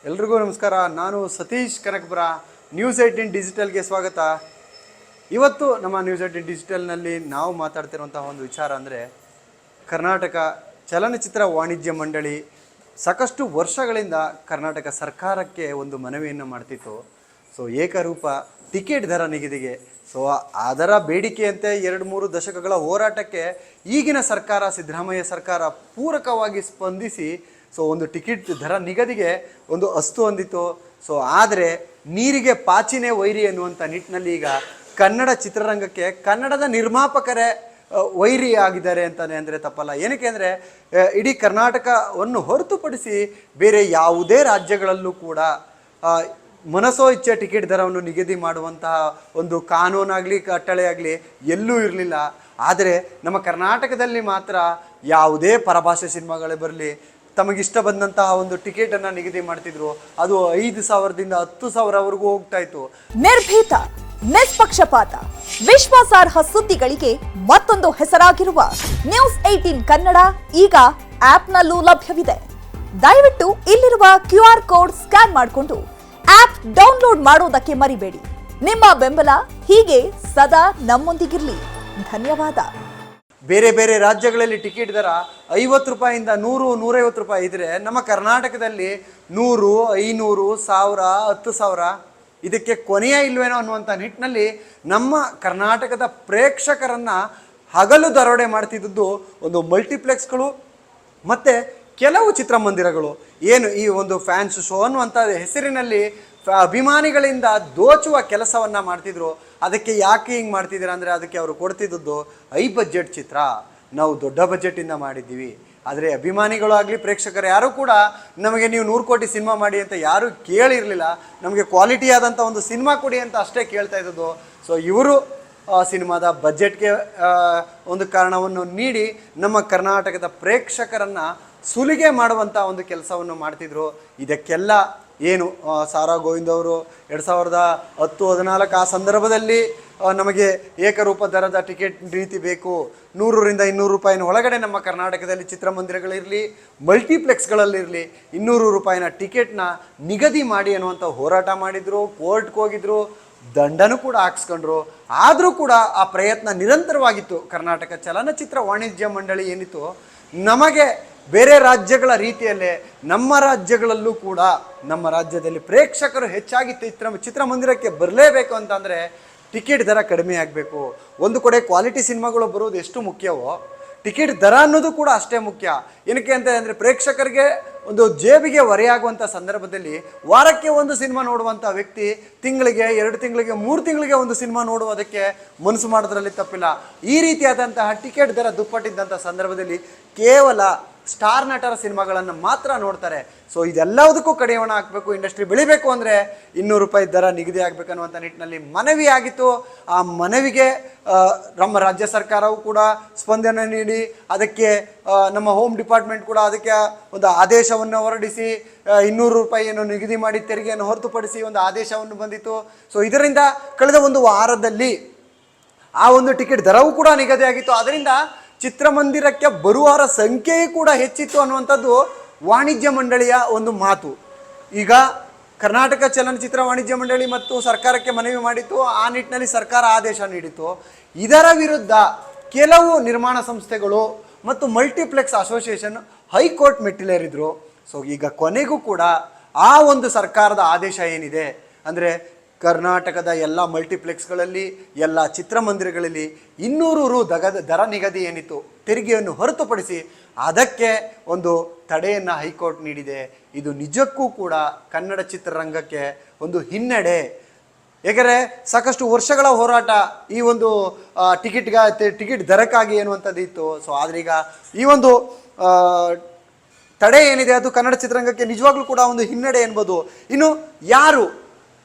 ಎಲ್ರಿಗೂ ನಮಸ್ಕಾರ. ನಾನು ಸತೀಶ್ ಕನಕಪುರ. ನ್ಯೂಸ್ 18 ಡಿಜಿಟಲ್ಗೆ ಸ್ವಾಗತ. ಇವತ್ತು ನಮ್ಮ ನ್ಯೂಸ್ 18 ಡಿಜಿಟಲ್ನಲ್ಲಿ ನಾವು ಮಾತಾಡ್ತಿರುವಂತಹ ಒಂದು ವಿಚಾರ ಅಂದರೆ, ಕರ್ನಾಟಕ ಚಲನಚಿತ್ರ ವಾಣಿಜ್ಯ ಮಂಡಳಿ ಸಾಕಷ್ಟು ವರ್ಷಗಳಿಂದ ಕರ್ನಾಟಕ ಸರ್ಕಾರಕ್ಕೆ ಒಂದು ಮನವಿಯನ್ನು ಮಾಡ್ತಿತ್ತು. ಏಕರೂಪ ಟಿಕೆಟ್ ದರ ನಿಗದಿಗೆ ಅದರ ಬೇಡಿಕೆಯಂತೆ 2-3 ದಶಕಗಳ ಹೋರಾಟಕ್ಕೆ ಈಗಿನ ಸರ್ಕಾರ, ಸಿದ್ದರಾಮಯ್ಯ ಸರ್ಕಾರ ಪೂರಕವಾಗಿ ಸ್ಪಂದಿಸಿ ಒಂದು ಟಿಕೆಟ್ ದರ ನಿಗದಿಗೆ ಒಂದು ಅಸ್ತು ಹೊಂದಿತ್ತು. ಆದರೆ ನೀರಿಗೆ ಪಾಚಿನೇ ವೈರಿ ಎನ್ನುವಂಥ ನಿಟ್ಟಿನಲ್ಲಿ ಈಗ ಕನ್ನಡ ಚಿತ್ರರಂಗಕ್ಕೆ ಕನ್ನಡದ ನಿರ್ಮಾಪಕರೇ ವೈರಿ ಆಗಿದ್ದಾರೆ ಅಂತಲೇ ಅಂದರೆ ತಪ್ಪಲ್ಲ. ಏನಕ್ಕೆ ಅಂದರೆ, ಇಡೀ ಕರ್ನಾಟಕವನ್ನು ಹೊರತುಪಡಿಸಿ ಬೇರೆ ಯಾವುದೇ ರಾಜ್ಯಗಳಲ್ಲೂ ಕೂಡ ಮನಸೋ ಇಚ್ಛೆ ಟಿಕೆಟ್ ದರವನ್ನು ನಿಗದಿ ಮಾಡುವಂತಹ ಒಂದು ಕಾನೂನಾಗಲಿ ಕಟ್ಟಳೆ ಆಗಲಿ ಎಲ್ಲೂ ಇರಲಿಲ್ಲ. ಆದರೆ ನಮ್ಮ ಕರ್ನಾಟಕದಲ್ಲಿ ಮಾತ್ರ ಯಾವುದೇ ಪರಭಾಷೆ ಸಿನಿಮಾಗಳೇ ಬರಲಿ, ತಮಗಿಷ್ಟ ಬಂದಂತಹ ಒಂದು ಟಿಕೆಟನ್ನು ನಿಗದಿ ಮಾಡ್ತಿದ್ರು. ಅದು 5,000ದಿಂದ 10,000ವರೆಗೂ ಹೋಗ್ತಾ ಇತ್ತು. ನಿರ್ಭೀತ, ನಿಷ್ಪಕ್ಷಪಾತ, ವಿಶ್ವಾಸಾರ್ಹ ಸುದ್ದಿಗಳಿಗೆ ಮತ್ತೊಂದು ಹೆಸರಾಗಿರುವ ನ್ಯೂಸ್ 18 ಕನ್ನಡ ಈಗ ಆಪ್ನಲ್ಲೂ ಲಭ್ಯವಿದೆ. ದಯವಿಟ್ಟು ಇಲ್ಲಿರುವ QR ಕೋಡ್ ಸ್ಕ್ಯಾನ್ ಮಾಡಿಕೊಂಡು ಆಪ್ ಡೌನ್ಲೋಡ್ ಮಾಡೋದಕ್ಕೆ ಮರಿಬೇಡಿ. ನಿಮ್ಮ ಬೆಂಬಲ ಹೀಗೆ ಸದಾ ನಮ್ಮೊಂದಿಗಿರಲಿ. ಧನ್ಯವಾದ. ಬೇರೆ ಬೇರೆ ರಾಜ್ಯಗಳಲ್ಲಿ ಟಿಕೆಟ್ ದರ 50 ರೂಪಾಯಿಂದ 100-150 ರೂಪಾಯಿ ಇದ್ರೆ, ನಮ್ಮ ಕರ್ನಾಟಕದಲ್ಲಿ 100, 500, 1000, 10,000 ಇದಕ್ಕೆ ಕೊನೆಯ ಇಲ್ವೇನೋ ಅನ್ನುವಂಥ ನಿಟ್ಟಿನಲ್ಲಿ ನಮ್ಮ ಕರ್ನಾಟಕದ ಪ್ರೇಕ್ಷಕರನ್ನು ಹಗಲು ದರೋಡೆ ಮಾಡ್ತಿದ್ದದ್ದು ಒಂದು ಮಲ್ಟಿಪ್ಲೆಕ್ಸ್ಗಳು ಮತ್ತು ಕೆಲವು ಚಿತ್ರಮಂದಿರಗಳು. ಏನು ಈ ಒಂದು ಫ್ಯಾನ್ಸ್ ಶೋ ಅನ್ನುವಂಥ ಹೆಸರಿನಲ್ಲಿ ಅಭಿಮಾನಿಗಳಿಂದ ದೋಚುವ ಕೆಲಸವನ್ನು ಮಾಡ್ತಿದ್ರು. ಅದಕ್ಕೆ ಯಾಕೆ ಹಿಂಗೆ ಮಾಡ್ತಿದ್ದೀರಾ ಅಂದರೆ, ಅದಕ್ಕೆ ಅವರು ಕೊಡ್ತಿದ್ದದ್ದು ಹೈ ಬಜೆಟ್ ಚಿತ್ರ, ನಾವು ದೊಡ್ಡ ಬಜೆಟಿಂದ ಮಾಡಿದ್ದೀವಿ. ಆದರೆ ಅಭಿಮಾನಿಗಳು ಆಗಲಿ ಪ್ರೇಕ್ಷಕರು ಯಾರೂ ಕೂಡ ನಮಗೆ ನೀವು 100 ಕೋಟಿ ಸಿನಿಮಾ ಮಾಡಿ ಅಂತ ಯಾರೂ ಕೇಳಿರಲಿಲ್ಲ. ನಮಗೆ ಕ್ವಾಲಿಟಿ ಆದಂಥ ಒಂದು ಸಿನಿಮಾ ಕೊಡಿ ಅಂತ ಅಷ್ಟೇ ಕೇಳ್ತಾ ಇದ್ದದ್ದು. ಇವರು ಸಿನಿಮಾದ ಬಜೆಟ್ಗೆ ಒಂದು ಕಾರಣವನ್ನು ನೀಡಿ ನಮ್ಮ ಕರ್ನಾಟಕದ ಪ್ರೇಕ್ಷಕರನ್ನು ಸುಲಿಗೆ ಮಾಡುವಂಥ ಒಂದು ಕೆಲಸವನ್ನು ಮಾಡ್ತಿದ್ರು. ಇದಕ್ಕೆಲ್ಲ ಏನು ಸಾರಾ ಗೋವಿಂದ್ ಅವರು 2010-14 ಆ ಸಂದರ್ಭದಲ್ಲಿ ನಮಗೆ ಏಕರೂಪ ದರದ ಟಿಕೆಟ್ ರೀತಿ ಬೇಕು, 100ರಿಂದ 200 ರೂಪಾಯಿನ ಒಳಗಡೆ ನಮ್ಮ ಕರ್ನಾಟಕದಲ್ಲಿ ಚಿತ್ರಮಂದಿರಗಳಿರಲಿ, ಮಲ್ಟಿಪ್ಲೆಕ್ಸ್ಗಳಲ್ಲಿರಲಿ 200 ರೂಪಾಯಿನ ಟಿಕೆಟ್ನ ನಿಗದಿ ಮಾಡಿ ಅನ್ನುವಂಥ ಹೋರಾಟ ಮಾಡಿದರು. ಕೋರ್ಟ್ಗೆ ಹೋಗಿದ್ರು, ದಂಡನೂ ಕೂಡ ಹಾಕ್ಸ್ಕೊಂಡ್ರು. ಆದರೂ ಕೂಡ ಆ ಪ್ರಯತ್ನ ನಿರಂತರವಾಗಿತ್ತು. ಕರ್ನಾಟಕ ಚಲನಚಿತ್ರ ವಾಣಿಜ್ಯ ಮಂಡಳಿ ಏನಿತ್ತು, ನಮಗೆ ಬೇರೆ ರಾಜ್ಯಗಳ ರೀತಿಯಲ್ಲೇ ನಮ್ಮ ರಾಜ್ಯಗಳಲ್ಲೂ ಕೂಡ ನಮ್ಮ ರಾಜ್ಯದಲ್ಲಿ ಪ್ರೇಕ್ಷಕರು ಹೆಚ್ಚಾಗಿ ಚಿತ್ರಮಂದಿರಕ್ಕೆ ಬರಲೇಬೇಕು ಅಂತಂದರೆ ಟಿಕೆಟ್ ದರ ಕಡಿಮೆ ಆಗಬೇಕು. ಒಂದು ಕಡೆ ಕ್ವಾಲಿಟಿ ಸಿನಿಮಾಗಳು ಬರೋದು ಎಷ್ಟು ಮುಖ್ಯವೋ, ಟಿಕೆಟ್ ದರ ಅನ್ನೋದು ಕೂಡ ಅಷ್ಟೇ ಮುಖ್ಯ. ಏನಕ್ಕೆ ಅಂತ ಅಂದರೆ, ಪ್ರೇಕ್ಷಕರಿಗೆ ಒಂದು ಜೇಬಿಗೆ ಹೊರೆಯಾಗುವಂಥ ಸಂದರ್ಭದಲ್ಲಿ ವಾರಕ್ಕೆ ಒಂದು ಸಿನಿಮಾ ನೋಡುವಂಥ ವ್ಯಕ್ತಿ ತಿಂಗಳಿಗೆ, 2 ತಿಂಗಳಿಗೆ, 3 ತಿಂಗಳಿಗೆ ಒಂದು ಸಿನಿಮಾ ನೋಡುವುದಕ್ಕೆ ಮನಸ್ಸು ಮಾಡೋದ್ರಲ್ಲಿ ತಪ್ಪಿಲ್ಲ. ಈ ರೀತಿಯಾದಂತಹ ಟಿಕೆಟ್ ದರ ದುಪ್ಪಟ್ಟಿದ್ದಂಥ ಸಂದರ್ಭದಲ್ಲಿ ಕೇವಲ ಸ್ಟಾರ್ ನಟರ ಸಿನಿಮಾಗಳನ್ನು ಮಾತ್ರ ನೋಡ್ತಾರೆ. ಇದೆಲ್ಲದಕ್ಕೂ ಕಡಿವಾಣ ಹಾಕಬೇಕು. ಇಂಡಸ್ಟ್ರಿ ಬೆಳಿಬೇಕು ಅಂದರೆ 200 ರೂಪಾಯಿ ದರ ನಿಗದಿ ಆಗಬೇಕನ್ನುವಂಥ ನಿಟ್ಟಿನಲ್ಲಿ ಮನವಿ ಆಗಿತ್ತು. ಆ ಮನವಿಗೆ ನಮ್ಮ ರಾಜ್ಯ ಸರ್ಕಾರವು ಕೂಡ ಸ್ಪಂದನೆ ನೀಡಿ, ಅದಕ್ಕೆ ನಮ್ಮ ಹೋಮ್ ಡಿಪಾರ್ಟ್ಮೆಂಟ್ ಕೂಡ ಅದಕ್ಕೆ ಒಂದು ಆದೇಶವನ್ನು ಹೊರಡಿಸಿ 200 ರೂಪಾಯಿಯನ್ನು ನಿಗದಿ ಮಾಡಿ ತೆರಿಗೆಯನ್ನು ಹೊರತುಪಡಿಸಿ ಒಂದು ಆದೇಶವನ್ನು ಬಂದಿತ್ತು. ಇದರಿಂದ ಕಳೆದ ಒಂದು ವಾರದಲ್ಲಿ ಆ ಒಂದು ಟಿಕೆಟ್ ದರವೂ ಕೂಡ ನಿಗದಿ ಆಗಿತ್ತು. ಅದರಿಂದ ಚಿತ್ರಮಂದಿರಕ್ಕೆ ಬರುವವರ ಸಂಖ್ಯೆಯೂ ಕೂಡ ಹೆಚ್ಚಿತ್ತು ಅನ್ನುವಂಥದ್ದು ವಾಣಿಜ್ಯ ಮಂಡಳಿಯ ಒಂದು ಮಾತು. ಈಗ ಕರ್ನಾಟಕ ಚಲನಚಿತ್ರ ವಾಣಿಜ್ಯ ಮಂಡಳಿ ಮತ್ತು ಸರ್ಕಾರಕ್ಕೆ ಮನವಿ ಮಾಡಿತ್ತು. ಆ ನಿಟ್ಟಿನಲ್ಲಿ ಸರ್ಕಾರ ಆದೇಶ ನೀಡಿತು. ಇದರ ವಿರುದ್ಧ ಕೆಲವು ನಿರ್ಮಾಣ ಸಂಸ್ಥೆಗಳು ಮತ್ತು ಮಲ್ಟಿಪ್ಲೆಕ್ಸ್ ಅಸೋಸಿಯೇಷನ್ ಹೈಕೋರ್ಟ್ ಮೆಟ್ಟಿಲೇರಿದ್ರು. ಈಗ ಕೊನೆಗೂ ಕೂಡ ಆ ಒಂದು ಸರ್ಕಾರದ ಆದೇಶ ಏನಿದೆ ಅಂದರೆ, ಕರ್ನಾಟಕದ ಎಲ್ಲ ಮಲ್ಟಿಪ್ಲೆಕ್ಸ್ಗಳಲ್ಲಿ, ಎಲ್ಲ ಚಿತ್ರಮಂದಿರಗಳಲ್ಲಿ 200 ರು ದರ ನಿಗದಿ ಏನಿತ್ತು, ತೆರಿಗೆಯನ್ನು ಹೊರತುಪಡಿಸಿ ಅದಕ್ಕೆ ಒಂದು ತಡೆಯನ್ನು ಹೈಕೋರ್ಟ್ ನೀಡಿದೆ. ಇದು ನಿಜಕ್ಕೂ ಕೂಡ ಕನ್ನಡ ಚಿತ್ರರಂಗಕ್ಕೆ ಒಂದು ಹಿನ್ನಡೆ. ಏಕೆಂದರೆ ಸಾಕಷ್ಟು ವರ್ಷಗಳ ಹೋರಾಟ ಈ ಒಂದು ಟಿಕೆಟ್ ದರಕ್ಕಾಗಿ ಎನ್ನುವಂಥದ್ದು ಇತ್ತು. ಆದರೆ ಈಗ ಈ ಒಂದು ತಡೆ ಏನಿದೆ ಅದು ಕನ್ನಡ ಚಿತ್ರರಂಗಕ್ಕೆ ನಿಜವಾಗ್ಲೂ ಕೂಡ ಒಂದು ಹಿನ್ನಡೆ ಎನ್ಬೋದು. ಇನ್ನು ಯಾರು,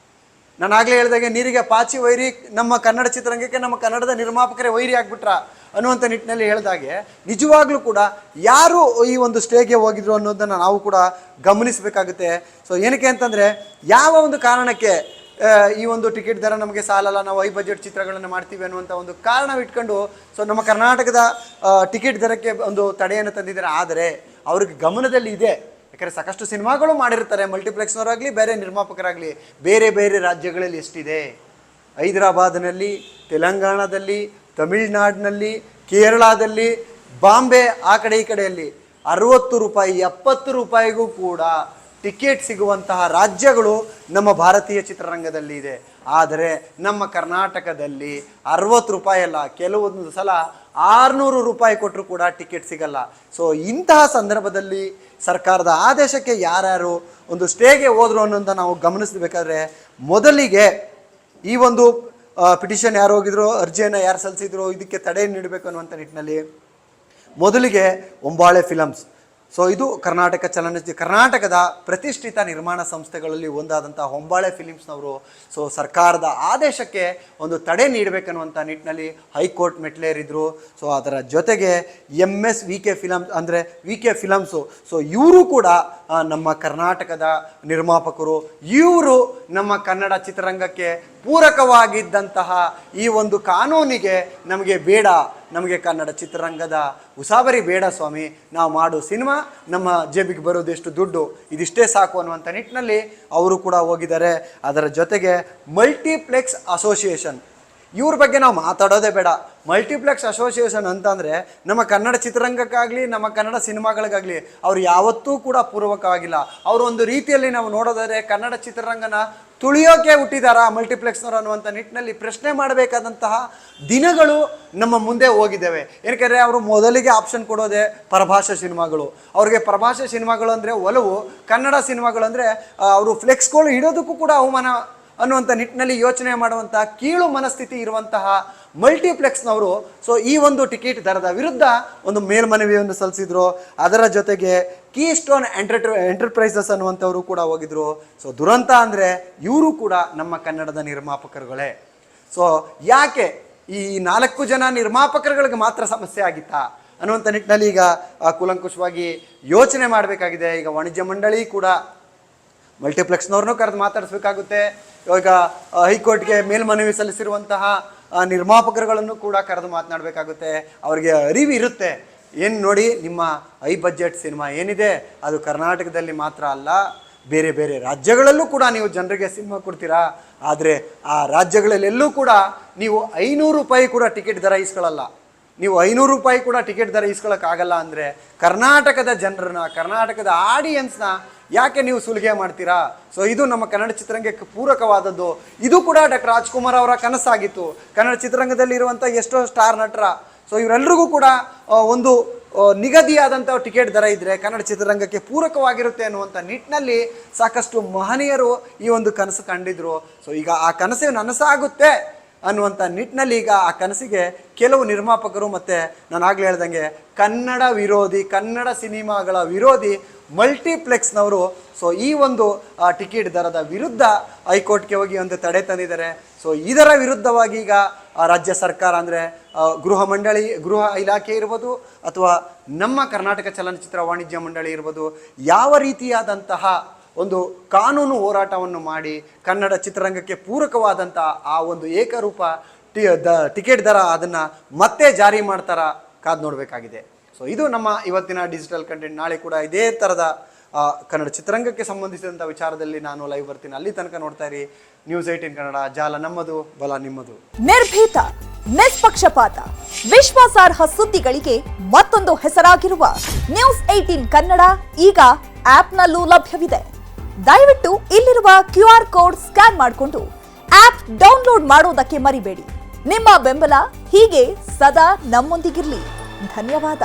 ನಾನು ಆಗಲೇ ಹೇಳಿದಾಗೆ, ನೀರಿಗೆ ಪಾಚಿ ವೈರಿ ನಮ್ಮ ಕನ್ನಡ ಚಿತ್ರರಂಗಕ್ಕೆ ನಮ್ಮ ಕನ್ನಡದ ನಿರ್ಮಾಪಕರೇ ವೈರಿ ಆಗ್ಬಿಟ್ರ ಅನ್ನುವಂಥ ನಿಟ್ಟಿನಲ್ಲಿ ಹೇಳಿದಾಗೆ, ನಿಜವಾಗ್ಲೂ ಕೂಡ ಯಾರು ಈ ಒಂದು ಸ್ಟೇಗೆ ಹೋಗಿದ್ರು ಅನ್ನೋದನ್ನು ನಾವು ಕೂಡ ಗಮನಿಸಬೇಕಾಗುತ್ತೆ. ಏನಕ್ಕೆ ಅಂತಂದರೆ, ಯಾವ ಒಂದು ಕಾರಣಕ್ಕೆ ಈ ಒಂದು ಟಿಕೆಟ್ ದರ ನಮಗೆ ಸಾಲಲ್ಲ, ನಾವು ಹೈ ಬಜೆಟ್ ಚಿತ್ರಗಳನ್ನು ಮಾಡ್ತೀವಿ ಅನ್ನುವಂಥ ಒಂದು ಕಾರಣವಿಟ್ಕೊಂಡು ನಮ್ಮ ಕರ್ನಾಟಕದ ಟಿಕೆಟ್ ದರಕ್ಕೆ ಒಂದು ತಡೆಯನ್ನು ತಂದಿದ್ದಾರೆ. ಆದರೆ ಅವ್ರಿಗೆ ಗಮನದಲ್ಲಿ ಇದೆ, ಯಾಕಂದರೆ ಸಾಕಷ್ಟು ಸಿನಿಮಾಗಳು ಮಾಡಿರ್ತಾರೆ, ಮಲ್ಟಿಪ್ಲೆಕ್ಸ್ನವರಾಗಲಿ ಬೇರೆ ನಿರ್ಮಾಪಕರಾಗಲಿ. ಬೇರೆ ಬೇರೆ ರಾಜ್ಯಗಳಲ್ಲಿ ಎಷ್ಟಿದೆ, ಹೈದರಾಬಾದ್ನಲ್ಲಿ, ತೆಲಂಗಾಣದಲ್ಲಿ, ತಮಿಳ್ನಾಡಿನಲ್ಲಿ, ಕೇರಳದಲ್ಲಿ, ಬಾಂಬೆ ಆ ಕಡೆ ಈ ಕಡೆಯಲ್ಲಿ 60 ರೂಪಾಯಿ 70 ರೂಪಾಯಿಗೂ ಕೂಡ ಟಿಕೆಟ್ ಸಿಗುವಂತಹ ರಾಜ್ಯಗಳು ನಮ್ಮ ಭಾರತೀಯ ಚಿತ್ರರಂಗದಲ್ಲಿ ಇದೆ. ಆದರೆ ನಮ್ಮ ಕರ್ನಾಟಕದಲ್ಲಿ 60 ರೂಪಾಯಿ ಅಲ್ಲ, ಕೆಲವೊಂದು ಸಲ 600 ರೂಪಾಯಿ ಕೊಟ್ಟರು ಕೂಡ ಟಿಕೆಟ್ ಸಿಗಲ್ಲ. ಸೊ ಇಂತಹ ಸಂದರ್ಭದಲ್ಲಿ ಸರ್ಕಾರದ ಆದೇಶಕ್ಕೆ ಯಾರ್ಯಾರು ಒಂದು ಸ್ಟೇಗೆ ಹೋದ್ರು ಅನ್ನೋದನ್ನ ನಾವು ಗಮನಿಸಬೇಕಾದ್ರೆ, ಮೊದಲಿಗೆ ಈ ಒಂದು ಪಿಟಿಷನ್ ಯಾರು ಹೋಗಿದ್ರು, ಅರ್ಜಿಯನ್ನು ಯಾರು ಸಲ್ಲಿಸಿದ್ರು, ಇದಕ್ಕೆ ತಡೆ ನೀಡಬೇಕು ಅನ್ನುವಂಥ ನಿಟ್ಟಿನಲ್ಲಿ ಮೊದಲಿಗೆ ಹೊಂಬಾಳೆ ಫಿಲಮ್ಸ್. ಸೊ ಇದು ಕರ್ನಾಟಕದ ಪ್ರತಿಷ್ಠಿತ ನಿರ್ಮಾಣ ಸಂಸ್ಥೆಗಳಲ್ಲಿ ಒಂದಾದಂಥ ಹೊಂಬಾಳೆ ಫಿಲಿಮ್ಸ್ನವರು ಸೊ ಸರ್ಕಾರದ ಆದೇಶಕ್ಕೆ ಒಂದು ತಡೆ ನೀಡಬೇಕನ್ನುವಂಥ ನಿಟ್ಟಿನಲ್ಲಿ ಹೈಕೋರ್ಟ್ ಮೆಟ್ಲೇರಿದ್ರು. ಸೊ ಅದರ ಜೊತೆಗೆ VK ಫಿಲಮ್ಸ್ ಅಂದರೆ VK ಫಿಲಮ್ಸು, ಸೊ ಇವರು ಕೂಡ ನಮ್ಮ ಕರ್ನಾಟಕದ ನಿರ್ಮಾಪಕರು. ಇವರು ನಮ್ಮ ಕನ್ನಡ ಚಿತ್ರರಂಗಕ್ಕೆ ಪೂರಕವಾಗಿದ್ದಂತಹ ಈ ಒಂದು ಕಾನೂನಿಗೆ ನಮಗೆ ಬೇಡ, ನಮಗೆ ಕನ್ನಡ ಚಿತ್ರರಂಗದ ಉಸಾಬರಿ ಬೇಡ ಸ್ವಾಮಿ, ನಾವು ಮಾಡೋ ಸಿನಿಮಾ ನಮ್ಮ ಜೇಬಿಗೆ ಬರೋದೆಷ್ಟು ದುಡ್ಡು, ಇದಿಷ್ಟೇ ಸಾಕು ಅನ್ನುವಂಥ ನಿಟ್ಟಿನಲ್ಲಿ ಅವರು ಕೂಡ ಹೋಗಿದ್ದಾರೆ. ಅದರ ಜೊತೆಗೆ ಮಲ್ಟಿಪ್ಲೆಕ್ಸ್ ಅಸೋಸಿಯೇಷನ್, ಇವ್ರ ಬಗ್ಗೆ ನಾವು ಮಾತಾಡೋದೇ ಬೇಡ. ಮಲ್ಟಿಪ್ಲೆಕ್ಸ್ ಅಸೋಸಿಯೇಷನ್ ಅಂತಂದರೆ ನಮ್ಮ ಕನ್ನಡ ಚಿತ್ರರಂಗಕ್ಕಾಗಲಿ ನಮ್ಮ ಕನ್ನಡ ಸಿನಿಮಾಗಳಿಗಾಗಲಿ ಅವರು ಯಾವತ್ತೂ ಕೂಡ ಪೂರ್ವಕವಾಗಿಲ್ಲ. ಅವರು ಒಂದು ರೀತಿಯಲ್ಲಿ ನಾವು ನೋಡೋದಾದರೆ ಕನ್ನಡ ಚಿತ್ರರಂಗನ ತುಳಿಯೋಕೆ ಹುಟ್ಟಿದಾರ ಮಲ್ಟಿಪ್ಲೆಕ್ಸ್ನವರು ಅನ್ನುವಂಥ ನಿಟ್ಟಿನಲ್ಲಿ ಪ್ರಶ್ನೆ ಮಾಡಬೇಕಾದಂತಹ ದಿನಗಳು ನಮ್ಮ ಮುಂದೆ ಹೋಗಿದ್ದೇವೆ. ಏನಕ್ಕೆ ಅವರು ಮೊದಲಿಗೆ ಆಪ್ಷನ್ ಕೊಡೋದೇ ಪರಭಾಷಾ ಸಿನಿಮಾಗಳು. ಅವ್ರಿಗೆ ಪರಭಾಷಾ ಸಿನಿಮಾಗಳು ಅಂದರೆ ಒಲವು, ಕನ್ನಡ ಸಿನಿಮಾಗಳು ಅಂದರೆ ಅವರು ಫ್ಲೆಕ್ಸ್ಗಳು ಇಡೋದಕ್ಕೂ ಕೂಡ ಅವಮಾನ ಅನ್ನುವಂಥ ನಿಟ್ಟಿನಲ್ಲಿ ಯೋಚನೆ ಮಾಡುವಂಥ ಕೀಳು ಮನಸ್ಥಿತಿ ಇರುವಂತಹ ಮಲ್ಟಿಪ್ಲೆಕ್ಸ್ನವರು ಸೊ ಈ ಒಂದು ಟಿಕೆಟ್ ದರದ ವಿರುದ್ಧ ಒಂದು ಮೇಲ್ಮನವಿಯನ್ನು ಸಲ್ಲಿಸಿದ್ರು. ಅದರ ಜೊತೆಗೆ ಕೀಸ್ಟೋನ್ ಎಂಟರ್ಪ್ರೈಸಸ್ ಅನ್ನುವಂಥವರು ಕೂಡ ಹೋಗಿದ್ರು. ಸೊ ದುರಂತ ಅಂದರೆ ಇವರು ಕೂಡ ನಮ್ಮ ಕನ್ನಡದ ನಿರ್ಮಾಪಕರುಗಳೇ. ಸೊ ಯಾಕೆ ಈ 4 ಜನ ನಿರ್ಮಾಪಕರುಗಳಿಗೆ ಮಾತ್ರ ಸಮಸ್ಯೆ ಆಗಿತ್ತಾ ಅನ್ನುವಂಥ ನಿಟ್ಟಿನಲ್ಲಿ ಈಗ ಕೂಲಂಕುಷವಾಗಿ ಯೋಚನೆ ಮಾಡಬೇಕಾಗಿದೆ. ಈಗ ವಾಣಿಜ್ಯ ಮಂಡಳಿ ಕೂಡ ಮಲ್ಟಿಪ್ಲೆಕ್ಸ್ನವ್ರನ್ನೂ ಕರೆದು ಮಾತಾಡಿಸ್ಬೇಕಾಗುತ್ತೆ. ಇವಾಗ ಹೈಕೋರ್ಟ್ಗೆ ಮೇಲ್ಮನವಿ ಸಲ್ಲಿಸಿರುವಂತಹ ನಿರ್ಮಾಪಕರುಗಳನ್ನು ಕೂಡ ಕರೆದು ಮಾತನಾಡಬೇಕಾಗುತ್ತೆ. ಅವರಿಗೆ ಅರಿವು ಇರುತ್ತೆ, ಏನು ನೋಡಿ ನಿಮ್ಮ ಹೈ ಬಜೆಟ್ ಸಿನಿಮಾ ಏನಿದೆ ಅದು ಕರ್ನಾಟಕದಲ್ಲಿ ಮಾತ್ರ ಅಲ್ಲ, ಬೇರೆ ಬೇರೆ ರಾಜ್ಯಗಳಲ್ಲೂ ಕೂಡ ನೀವು ಜನರಿಗೆ ಸಿನಿಮಾ ಕೊಡ್ತೀರಾ. ಆದರೆ ಆ ರಾಜ್ಯಗಳಲ್ಲೆಲ್ಲೂ ಕೂಡ ನೀವು 500 ರೂಪಾಯಿ ಕೂಡ ಟಿಕೆಟ್ ದರ ಇಸ್ಕೊಳ್ಳಲ್ಲ. ನೀವು 500 ರೂಪಾಯಿ ಕೂಡ ಟಿಕೆಟ್ ದರ ಇಸ್ಕೊಳ್ಳೋಕ್ಕಾಗಲ್ಲ ಅಂದರೆ ಕರ್ನಾಟಕದ ಜನರನ್ನ, ಕರ್ನಾಟಕದ ಆಡಿಯನ್ಸ್ನ ಯಾಕೆ ನೀವು ಸುಲಿಗೆ ಮಾಡ್ತೀರಾ? ಸೊ ಇದು ನಮ್ಮ ಕನ್ನಡ ಚಿತ್ರರಂಗಕ್ಕೆ ಪೂರಕವಾದದ್ದು. ಇದು ಕೂಡ ಡಾಕ್ಟರ್ ರಾಜ್ಕುಮಾರ್ ಅವರ ಕನಸಾಗಿತ್ತು. ಕನ್ನಡ ಚಿತ್ರರಂಗದಲ್ಲಿ ಇರುವಂಥ ಎಷ್ಟೋ ಸ್ಟಾರ್ ನಟರ ಸೊ ಇವರೆಲ್ಲರಿಗೂ ಕೂಡ ಒಂದು ನಿಗದಿಯಾದಂಥ ಟಿಕೆಟ್ ದರ ಇದ್ದರೆ ಕನ್ನಡ ಚಿತ್ರರಂಗಕ್ಕೆ ಪೂರಕವಾಗಿರುತ್ತೆ ಅನ್ನುವಂಥ ನಿಟ್ಟಿನಲ್ಲಿ ಸಾಕಷ್ಟು ಮಹನೀಯರು ಈ ಒಂದು ಕನಸು ಕಂಡಿದ್ರು. ಸೊ ಈಗ ಆ ಕನಸು ನನಸಾಗುತ್ತೆ ಅನ್ನುವಂಥ ನಿಟ್ಟಿನಲ್ಲಿ ಈಗ ಆ ಕನಸಿಗೆ ಕೆಲವು ನಿರ್ಮಾಪಕರು ಮತ್ತು ನಾನು ಆಗಲೇ ಹೇಳ್ದಂಗೆ ಕನ್ನಡ ವಿರೋಧಿ, ಕನ್ನಡ ಸಿನಿಮಾಗಳ ವಿರೋಧಿ ಮಲ್ಟಿಪ್ಲೆಕ್ಸ್ನವರು ಸೊ ಈ ಒಂದು ಟಿಕೆಟ್ ದರದ ವಿರುದ್ಧ ಹೈಕೋರ್ಟ್ಗೆ ಹೋಗಿ ಒಂದು ತಡೆ ತಂದಿದ್ದಾರೆ. ಸೊ ಇದರ ವಿರುದ್ಧವಾಗಿ ಈಗ ರಾಜ್ಯ ಸರ್ಕಾರ ಅಂದರೆ ಗೃಹ ಇಲಾಖೆ ಇರ್ಬೋದು ಅಥವಾ ನಮ್ಮ ಕರ್ನಾಟಕ ಚಲನಚಿತ್ರ ವಾಣಿಜ್ಯ ಮಂಡಳಿ ಇರ್ಬೋದು, ಯಾವ ರೀತಿಯಾದಂತಹ ಒಂದು ಕಾನೂನು ಹೋರಾಟವನ್ನು ಮಾಡಿ ಕನ್ನಡ ಚಿತ್ರರಂಗಕ್ಕೆ ಪೂರಕವಾದಂಥ ಆ ಒಂದು ಏಕರೂಪ ಟಿಕೆಟ್ ದರ ಅದನ್ನು ಮತ್ತೆ ಜಾರಿ ಮಾಡ್ತಾರ ಕಾದು ನೋಡಬೇಕಾಗಿದೆ. ಸೊ ಇದು ನಮ್ಮ ಇವತ್ತಿನ ಡಿಜಿಟಲ್ ಕಂಟೆಂಟ್. ನಾಳೆ ಕೂಡ ಇದೇ ಥರದ ಕನ್ನಡ ಚಿತ್ರರಂಗಕ್ಕೆ ಸಂಬಂಧಿಸಿದಂಥ ವಿಚಾರದಲ್ಲಿ ನಾನು ಲೈವ್ ಬರ್ತೀನಿ. ಅಲ್ಲಿ ತನಕ ನೋಡ್ತಾ ಇರಿ News 18 ಕನ್ನಡ. ಜಾಲ ನಮ್ಮದು, ಬಲ ನಿಮ್ಮದು. ನಿರ್ಭೀತ, ನಿಷ್ಪಕ್ಷಪಾತ, ವಿಶ್ವಾಸಾರ್ಹ ಸುದ್ದಿಗಳಿಗೆ ಮತ್ತೊಂದು ಹೆಸರಾಗಿರುವ News 18 ಕನ್ನಡ ಈಗ ಆಪ್ನಲ್ಲೂ ಲಭ್ಯವಿದೆ. ದಯವಿಟ್ಟು ಇಲ್ಲಿರುವ QR ಕೋಡ್ ಸ್ಕ್ಯಾನ್ ಮಾಡಿಕೊಂಡು ಆಪ್ ಡೌನ್ಲೋಡ್ ಮಾಡೋದಕ್ಕೆ ಮರಿಬೇಡಿ. ನಿಮ್ಮ ಬೆಂಬಲ ಹೀಗೆ ಸದಾ ನಮ್ಮೊಂದಿಗಿರಲಿ. ಧನ್ಯವಾದ.